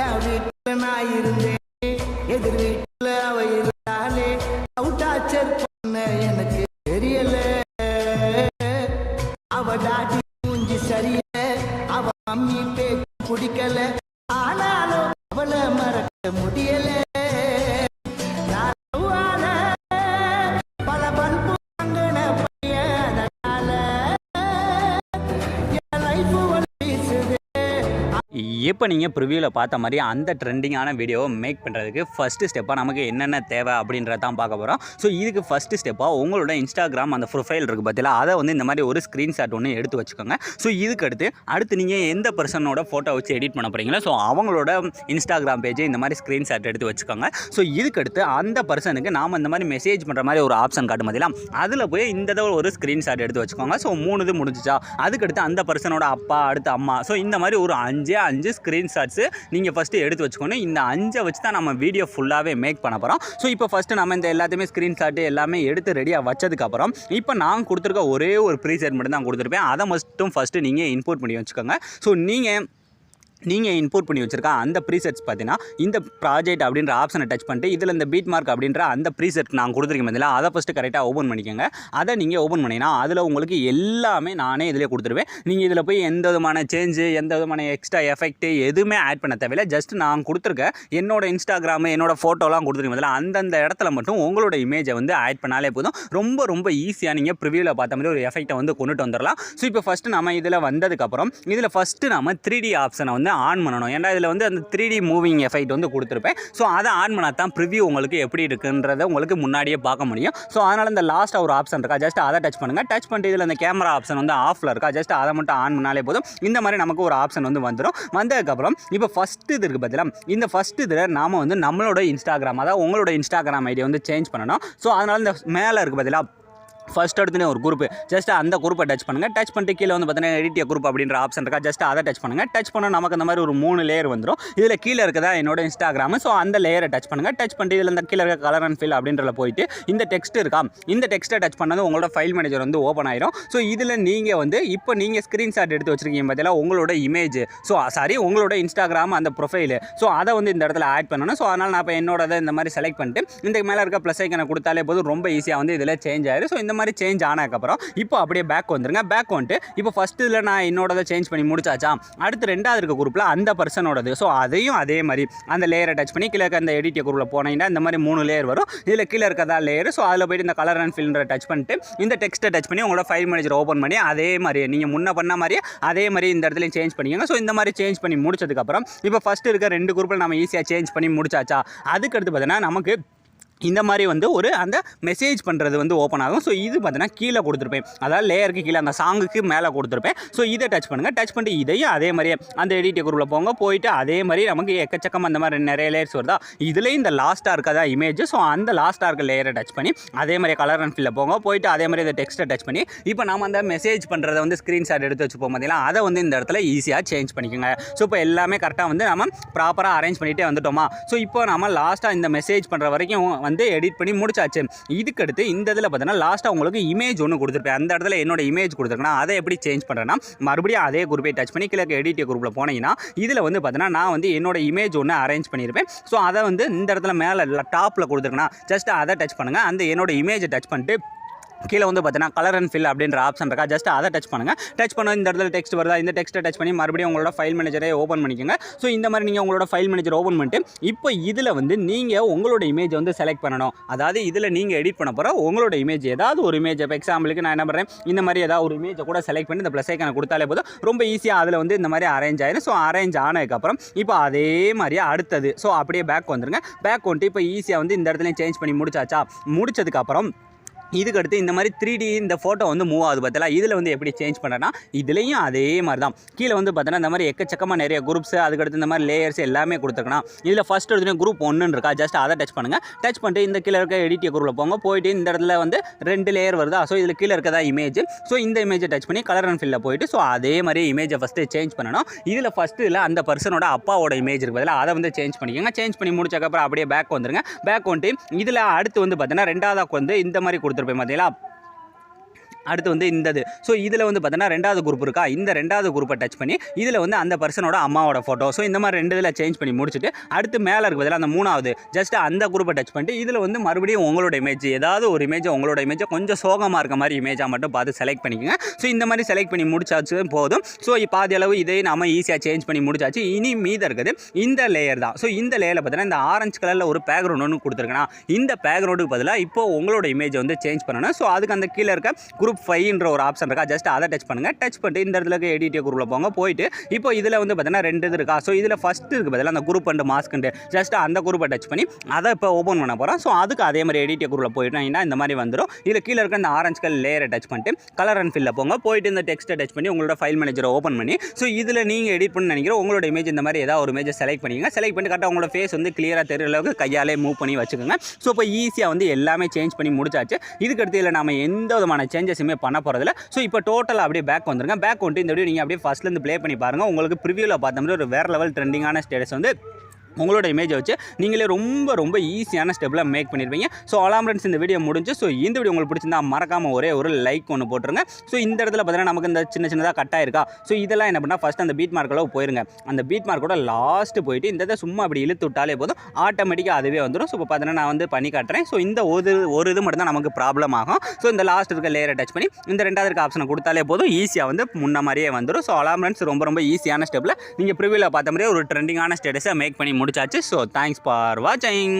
என் வீட்டுல நான் இருந்தேன், எதிர் வீட்டுல அவ இருந்தாலே, அவுட்டாச்சர் பண்ண எனக்கு தெரியல. அவ டாடி மூஞ்சி சரியல, அவ மம்மி பேச்சு பிடிக்கல, ஆனாலும் அவளை மறக்க முடியல. பல பண்பு வாங்கின பையன், அதனால என் லைஃப் வீசுது. இப்போ நீங்கள் ப்ரிவியூவில் பார்த்த மாதிரி அந்த ட்ரெண்டிங்கான வீடியோவை மேக் பண்ணுறதுக்கு ஃபஸ்ட்டு ஸ்டெப்பாக நமக்கு என்னென்ன தேவை அப்படின்றத தான் பார்க்க போகிறோம். ஸோ இதுக்கு ஃபஸ்ட்டு ஸ்டெப்பாக உங்களோட இன்ஸ்டாகிராம் அந்த ப்ரொஃபைல் இருக்குது பார்த்தீங்களா, அதை வந்து இந்த மாதிரி ஒரு ஸ்க்ரீன்ஷாட் ஒன்று எடுத்து வச்சுக்கோங்க. ஸோ இதுக்கு அடுத்து நீங்கள் எந்த பர்சனோட ஃபோட்டோ வச்சு எடிட் பண்ண போகிறீங்களோ ஸோ அவங்களோட இன்ஸ்டாகிராம் பேஜை இந்த மாதிரி ஸ்க்ரீன்ஷாட் எடுத்து வச்சுக்கோங்க. ஸோ இதுக்கடுத்து அந்த பர்சனுக்கு நாம் இந்த மாதிரி மெசேஜ் பண்ணுற மாதிரி ஒரு ஆப்ஷன் காட்டும் பார்த்தீங்களா, அதில் போய் இந்த ஒரு ஸ்க்ரீன்ஷாட் எடுத்து வச்சுக்கோங்க. ஸோ 3 இது முடிஞ்சிச்சா, அதுக்கடுத்து அந்த பர்சனோட அப்பா, அடுத்து அம்மா, ஸோ இந்த மாதிரி ஒரு 5 ஸ்க்ரீன்ஷாட்ஸு நீங்கள் ஃபஸ்ட்டு எடுத்து வச்சுக்கணும். இந்த 5 வச்சு தான் நம்ம வீடியோ ஃபுல்லாகவே மேக் பண்ண போகிறோம். ஸோ இப்போ ஃபஸ்ட்டு நம்ம இந்த எல்லாத்தையுமே ஸ்க்ரீன்ஷாட்டு எல்லாமே எடுத்து ரெடியாக வச்சதுக்கப்புறம் இப்போ நான் கொடுத்துருக்க ஒரே ஒரு ப்ரீசெட் மட்டும் தான் கொடுத்துருப்பேன். அதை மட்டும் ஃபஸ்ட்டு நீங்கள் இன்புட் பண்ணி வச்சுக்கோங்க. ஸோ நீங்கள் இன்புட் பண்ணி வச்சுருக்க அந்த ப்ரீசெட்ஸ் பார்த்தீங்கன்னா இந்த ப்ராஜெக்ட் அப்படின்ற ஆப்ஷனை டச் பண்ணிட்டு இதில் இந்த பீட் மார்க் அப்படின்ற அந்த ப்ரீசெட் நான் கொடுத்துருக்கேன் பதில் அதை ஃபஸ்ட்டு கரெக்டாக ஓப்பன் பண்ணிக்கோங்க. அதை நீங்கள் ஓப்பன் பண்ணிங்கன்னா அதில் உங்களுக்கு எல்லாமே நானே இதிலே கொடுத்துருவேன். நீங்கள் இதில் போய் எந்த விதமான சேஞ்சு, எந்த விதமான எக்ஸ்ட்ரா எஃபெக்ட்டு எதுவுமே ஆட் பண்ண தேவையில்லை. ஜஸ்ட் நான் கொடுத்துருக்க என்னோட இன்ஸ்டாகிராமு, என்னோட ஃபோட்டோலாம் கொடுத்துருக்கேன் பதில் அந்தந்த இடத்துல மட்டும் உங்களோட இமேஜை வந்து ஆட் பண்ணாலே போதும். ரொம்ப ஈஸியாக நீங்கள் ப்ரிவியூவில் பார்த்த மாதிரி ஒரு எஃபெக்ட்டை வந்து கொண்டுட்டு வந்துடலாம். ஸோ இப்போ ஃபஸ்ட்டு நம்ம இதில் வந்ததுக்கப்புறம் இதில் ஃபஸ்ட்டு நம்ம 3D ஆப்ஷனை வந்து ஆன் பண்ணணும். ஏன்னா இதில் வந்து அந்த 3D மூவிங் எஃபெக்ட் வந்து கொடுத்துருப்பேன். ஸோ அதை ஆன் பண்ணால் தான் ப்ரிவியூ உங்களுக்கு எப்படி இருக்குன்றதை உங்களுக்கு முன்னாடியே பார்க்க முடியும். ஸோ அதனால் இந்த லாஸ்ட்டாக ஒரு ஆப்ஷன் இருக்கா, ஜஸ்ட் அதை டச் பண்ணுங்கள். டச் பண்ணிட்டு இதில் இந்த கேமரா ஆப்ஷன் வந்து ஆஃபில் இருக்கா, ஜஸ்ட் அதை மட்டும் ஆன் பண்ணாலே போதும். இந்த மாதிரி நமக்கு ஒரு ஆப்ஷன் வந்து வந்துடும். வந்ததுக்கப்புறம் இப்போ ஃபஸ்ட்டு இது இருக்குது பார்த்தீங்களா, இந்த ஃபஸ்ட்டு இதில் நாம் வந்து நம்மளோட இன்ஸ்டாகிராம், அதாவது உங்களோட இன்ஸ்டாகிராம் ஐடியை வந்து சேஞ்ச் பண்ணணும். ஸோ அதனால் இந்த மேலே இருக்குது பார்த்தீங்களா ஃபஸ்ட் எடுத்துனே ஒரு குரூப், ஜஸ்ட் அந்த குரூப்பை டச் பண்ணுங்கள். டச் பண்ணிட்டு கீழே வந்து பார்த்தீங்கன்னா எடிட் குரூப் அப்படின்ற ஆப்ஷன் இருக்கா, ஜஸ்ட் அதை டச் பண்ணுங்கள். டச் பண்ண நமக்கு அந்த மாதிரி ஒரு 3 லேயர் வந்துடும். இதில் கீழே இருக்கதா என்னோட இன்ஸ்டாகிராம். ஸோ அந்த லேயரை டச் பண்ணுங்கள். டச் பண்ணிட்டு இதில் இந்த கீழே இருக்க கலர் அண்ட் ஃபில் அப்படின்றத போயிட்டு இந்த டெக்ஸ்ட் இருக்கா, இந்த டெக்ஸ்ட்டை டச் பண்ணது உங்களோட ஃபைல் மேனேஜர் வந்து ஓப்பன் ஆயிரும். ஸோ இதில் நீங்கள் வந்து இப்போ நீங்கள் ஸ்க்ரீன்ஷாட் எடுத்து வச்சுருக்கீங்க பார்த்தீங்களா உங்களோட இமேஜ், உங்களோட இன்ஸ்டாகிராம் அந்த ப்ரொஃபைல். ஸோ அதை வந்து இந்த இடத்துல ஆட் பண்ணணும். ஸோ அதனால் நான் இப்போ என்னோட இந்த மாதிரி செலக்ட் பண்ணிட்டு இந்த மேலே இருக்க ப்ளஸ் ஐக்கனை கொடுத்தாலே போதும், ரொம்ப ஈஸியாக வந்து இதில் சேஞ்ச் ஆயிடும். ஸோ இந்த மாதிரி சேஞ்ச் ஆன அப்புறம் இப்போ அப்படியே பேக் வந்துருங்க. பேக் வந்துட்டு இப்போ ஃபர்ஸ்ட் இதில் நான் என்னோடதை சேஞ்ச் பண்ணி முடிச்சாச்சா, அடுத்து 2வது இருக்க குரூப்பில் அந்த பர்சனோடது. ஸோ அதையும் அதே மாதிரி அந்த லேயரை டச் பண்ணி கீழே இருக்க அந்த எடிட் குரூப்பில் போனீங்கன்னா இந்த மாதிரி 3 லேயர் வரும். இதில் கீழே இருக்கதா லேயர். ஸோ அதில் போய்ட்டு இந்த கலர் அண்ட் ஃபில்ன்ற டச் பண்ணிட்டு இந்த டெக்ஸ்ட்டை டச் பண்ணி உங்களோட ஃபைல் மேனேஜர் ஓப்பன் பண்ணி அதே மாதிரி நீங்கள் முன்ன பண்ண மாதிரியே அதே மாதிரி இந்த இடத்துலையும் சேஞ்ச் பண்ணிக்கோங்க. ஸோ இந்த மாதிரி சேஞ்ச் பண்ணி முடிச்சதுக்கப்புறம் இப்போ ஃபஸ்ட்டு இருக்க 2 குரூப்பில் நம்ம ஈஸியாக சேஞ்ச் பண்ணி முடிச்சாச்சா, அதுக்கடுத்து பார்த்தீங்கன்னா நமக்கு இந்த மாதிரி வந்து ஒரு அந்த மெசேஜ் பண்ணுறது வந்து ஓப்பன் ஆகும். ஸோ இது பார்த்தீங்கன்னா கீழே கொடுத்துருப்பேன், அதாவது லேயருக்கு கீழே அந்த சாங்குக்கு மேலே கொடுத்துருப்பேன். ஸோ இதை டச் பண்ணுங்கள். டச் பண்ணிட்டு இதையும் அதே மாதிரியே அந்த எடிட் குரூப்பில் போயிட்டு அதே மாதிரி நமக்கு எக்கச்சக்கம் அந்த மாதிரி நிறைய லேயர்ஸ் வருதா, இதுலேயும் இந்த லாஸ்ட்டாக இருக்கதா இமேஜ். ஸோ அந்த லாஸ்ட்டாக இருக்க லேயரை டச் பண்ணி அதே மாதிரி கலர் அண்ட் ஃபில்ல போயிட்டு அதே மாதிரி இந்த டெக்ஸ்ட்டை டச் பண்ணி இப்போ நம்ம அந்த மெசேஜ் பண்ணுறதை வந்து ஸ்க்ரீன்ஷாட் எடுத்து வச்சுப்போம் பார்த்தீங்களா, அதை வந்து இந்த இடத்துல ஈஸியாக சேஞ்ச் பண்ணிக்கோங்க. ஸோ இப்போ எல்லாமே கரெக்டாக வந்து நம்ம ப்ராப்பராக அரேஞ்ச் பண்ணிகிட்டே வந்துட்டோமா. ஸோ இப்போ நம்ம லாஸ்ட்டாக இந்த மெசேஜ் பண்ணுற வரைக்கும் வந்து எடிட் பண்ணி முடிச்சாச்சு. இதுக்கடுத்து இந்த இதில் பார்த்தீங்கன்னா லாஸ்ட்டாக உங்களுக்கு இமேஜ் ஒன்று கொடுத்துருப்பேன். அந்த இடத்துல என்னோட இமேஜ் கொடுத்துருக்கேன்னா அதை எப்படி சேஞ்ச் பண்ணுறேன்னா மறுபடியும் அதே குரூப்பை டச் பண்ணி கீழே எடிட் குரூப்பில் போனீங்கன்னா இதில் வந்து பார்த்தீங்கன்னா நான் வந்து என்னோட இமேஜ் ஒன்று அரேஞ்ச் பண்ணியிருப்பேன். ஸோ அதை வந்து இந்த இடத்துல மேலே டாப்பில் கொடுத்துருக்கேன்னா ஜஸ்ட் அதை டச் பண்ணுங்கள். அந்த என்னோட இமேஜை டச் பண்ணிட்டு கீழே வந்து பார்த்தீங்கன்னா கலர் அண்ட் ஃபில் அப்படின்ற ஆப்ஷன் இருக்கா, ஜஸ்ட் அதை டச் பண்ணுங்கள். டச் பண்ண இந்த இடத்துல டெக்ஸ்ட் வருதா, இந்த டெக்ஸ்ட்டை டச் பண்ணி மறுபடியும் உங்களோட ஃபைல் மேனேஜரை ஓப்பன் பண்ணிக்கோங்க. ஸோ இந்த மாதிரி நீங்கள் உங்களோட ஃபைல் மேனேஜர் ஓப்பன் பண்ணிட்டு இப்போ இதில் வந்து நீங்கள் உங்களோட இமேஜ் வந்து செலக்ட் பண்ணணும். அதாவது இதில் நீங்கள் எடிட் பண்ண போகிற உங்களோட இமேஜ் ஏதாவது ஒரு இமேஜ், இப்போ எக்ஸாம்பிளுக்கு நான் என்ன பண்ணுறேன், இந்த மாதிரி ஏதாவது ஒரு இமேஜை கூட செலக்ட் பண்ணி இந்த ப்ளஸ் ஐக்கனை கொடுத்தாலே போதும், ரொம்ப ஈஸியாக அதில் வந்து இந்த மாதிரி அரேஞ்ச் ஆயிடும். ஸோ அரேஞ்ச் ஆனதுக்கப்புறம் இப்போ அதே மாதிரியே அடுத்தது ஸோ அப்படியே பேக் வந்துருங்க. பேக் வந்துட்டு இப்போ ஈஸியாக வந்து இந்த இடத்துலையும் சேஞ்ச் பண்ணி முடிச்சாச்சா, முடிச்சதுக்கப்புறம் இதுக்கடுத்து இந்த மாதிரி 3D இந்த ஃபோட்டோ வந்து மூவ் ஆகுது பார்த்தா இதில் வந்து எப்படி சேஞ்ச் பண்ணுறேன்னா இதுலேயும் அதே மாதிரி தான் கீழே வந்து பார்த்தோன்னா இந்த மாதிரி எக்கச்சக்கமாக நிறைய குரூப்ஸ், அதுக்கடுத்து இந்த மாதிரி லேயர்ஸ் எல்லாமே கொடுத்துருக்கணும். இதில் ஃபஸ்ட் எடுத்துகிட்டு குரூப் 1 இருக்கா, ஜஸ்ட் அதை டச் பண்ணுங்கள். டச் பண்ணிட்டு இந்த கீழே இருக்க எடிட் குரூப்பில் போயிட்டு இந்த இடத்துல வந்து 2 லேயர் வருதா. ஸோ இதில் கீழே இருக்கதா இமேஜ். ஸோ இந்த இமேஜை டச் பண்ணி கலர் அண்ட் ஃபில்ல போயிட்டு ஸோ அதே மாதிரி இமேஜை ஃபஸ்ட்டு சேஞ்ச் பண்ணணும். இதில் ஃபஸ்ட்டு இல்லை அந்த பர்சனோட அப்பாவோட இமேஜ் இருக்குது பதில் அதை வந்து சேஞ்ச் பண்ணிக்கோங்க. சேஞ்ச் பண்ணி முடிச்சக்கப்புறம் அப்படியே பேக் வந்துருங்க. பேக் வந்துட்டு இதில் அடுத்து வந்து பார்த்தீங்கன்னா 2வது வந்து இந்த மாதிரி கொடுத்துருப்பேன் பார்த்தீங்களா, அடுத்து வந்து இந்தது. ஸோ இதில் வந்து பார்த்தீங்கன்னா 2வது குரூப் இருக்கா, இந்த 2வது குரூப்பை டச் பண்ணி இதில் வந்து அந்த பர்சனோட அம்மாவோட ஃபோட்டோ. ஸோ இந்த மாதிரி 2 இதில் சேஞ்ச் பண்ணி முடிச்சுட்டு அடுத்து மேலே இருக்க பதிலாக அந்த 3வது ஜஸ்ட் அந்த குரூப்பை டச் பண்ணிட்டு இதில் வந்து மறுபடியும் உங்களோட இமேஜ், ஏதாவது ஒரு இமேஜ், உங்களோட இமேஜை கொஞ்சம் சோகமாக இருக்க மாதிரி இமேஜாக மட்டும் பார்த்து செலக்ட் பண்ணிக்கோங்க. ஸோ இந்த மாதிரி செலக்ட் பண்ணி முடிச்சாச்சு போதும். ஸோ பாதி அளவு இதை நம்ம ஈஸியாக சேஞ்ச் பண்ணி முடிச்சாச்சு. இனி மீதம் இருக்குது இந்த லேயர் தான். ஸோ இந்த லேயரில் பார்த்தீங்கன்னா இந்த ஆரஞ்சு கலரில் ஒரு பேக்ரவுண்ட் ஒன்று கொடுத்துருக்கேன். இந்த பேக்ரவுண்டுக்கு பதிலாக இப்போ உங்களோட இமேஜை வந்து சேஞ்ச் பண்ணணும். ஸோ அதுக்கு அந்த கீழே இருக்க குரூப் 5ன்ற ஒரு ஆப்ஷன் இருக்கா, ஜஸ்ட் அதை டச் பண்ணுங்கள். டச் பண்ணிட்டு இந்த இடத்துல இருக்க எடிட் குரூப்பில் போங்க. போயிட்டு இப்போ இதில் வந்து பார்த்தீங்கன்னா 2 இது இருக்கா. ஸோ இதில் ஃபஸ்ட்டு இருக்குது பதிலாக அந்த குரூப் அண்ட் மாஸ்க்குண்டு ஜஸ்ட் அந்த குரூப்பை டச் பண்ணி அதை இப்போ ஓப்பன் பண்ண போகிறோம். ஸோ அதுக்கு அதே மாதிரி எடிட் குரூப்பில் போயிட்டீங்கன்னா இந்த மாதிரி வந்துடும். இதில் கீழே இருக்க இந்த ஆரஞ்சு கலர் லேயரை டச் பண்ணிட்டு கலர் அண்ட் ஃபில்ல போங்க. போயிட்டு இந்த டெக்ஸ்ட்டை டச் பண்ணி உங்களோட ஃபைல் மேனேஜரை ஓப்பன் பண்ணி ஸோ இதில் நீங்கள் எடிட் பண்ணி நினைக்கிற உங்களோட இமேஜ் இந்த மாதிரி ஏதாவது ஒரு இமேஜை செலக்ட் பண்ணிக்கங்க. செலக்ட் பண்ணிட்டு கரெக்டாக உங்களோட ஃபேஸ் வந்து கிளியராக தெரியற அளவுக்கு கையாலே மூவ் பண்ணி வச்சுக்கோங்க. ஸோ இப்போ ஈஸியாக வந்து எல்லாமே சேஞ்ச் பண்ணி முடிச்சாச்சு. இதுக்கடுத்து இதில் நம்ம எந்த விதமான சேஞ்சஸுமே பண்ண போகிறதில்ல. ஸோ இப்போ டோட்டலாக அப்படியே பேக் வந்துருங்க. பேக் வந்துட்டு இந்த வீடியோ நீங்கள் அப்படியே ஃபஸ்ட்லேருந்து ப்ளே பண்ணி பாருங்கள். உங்களுக்கு ப்ரிவியூவில் பார்த்த மாதிரி ஒரு வேறு லெவல் ட்ரெண்டிங்கான ஸ்டேட்டஸ் வந்து உங்களோட இமேஜை வச்சு நீங்களே ரொம்ப ஈஸியான ஸ்டெப்பில் மேக் பண்ணியிருப்பீங்க. ஸோ அலாம் ஃப்ரெண்ட்ஸ், இந்த வீடியோ முடிஞ்சு. ஸோ இந்த வீடியோ உங்களுக்கு பிடிச்சிருந்தா மறக்காமல் ஒரே ஒரு லைக் ஒன்று போட்டுருங்க. ஸோ இந்த இடத்துல பார்த்தீங்கன்னா நமக்கு இந்த சின்னதாக கட் ஆயிருக்கா. ஸோ இதெல்லாம் என்ன பண்ணால் ஃபஸ்ட் அந்த பீட் மார்க்கில் போயிருங்க. அந்த பீட் மார்க்கோட லாஸ்ட்டு போயிட்டு இந்த இதை சும்மா அப்படி இழுத்து விட்டாலே போதும், ஆட்டோமேட்டிக்காக அதுவே வந்துடும். ஸோ இப்போ பார்த்தீங்கன்னா நான் வந்து பண்ணி காட்டுறேன். ஸோ இந்த ஒரு இது மட்டும் தான் நமக்கு ப்ராப்ளம் ஆகும். ஸோ இந்த லாஸ்ட் இருக்க லேயரை டச் பண்ணி இந்த 2வது இருக்க ஆப்ஷனை கொடுத்தாலே போதும், ஈஸியாக வந்து முன்ன மாதிரியே வந்துடும். ஸோ அலாம் ஃப்ரெண்ட்ஸ், ரொம்ப ஈஸியான ஸ்டெப்பில் நீங்கள் ப்ரிவியூவில் பார்த்த மாதிரியே ஒரு ட்ரெண்டிங்கான ஸ்டேட்டஸை மேக் பண்ணி முடிச்சாச்சு. ஸோ தேங்க்ஸ் ஃபார் வாட்சிங்.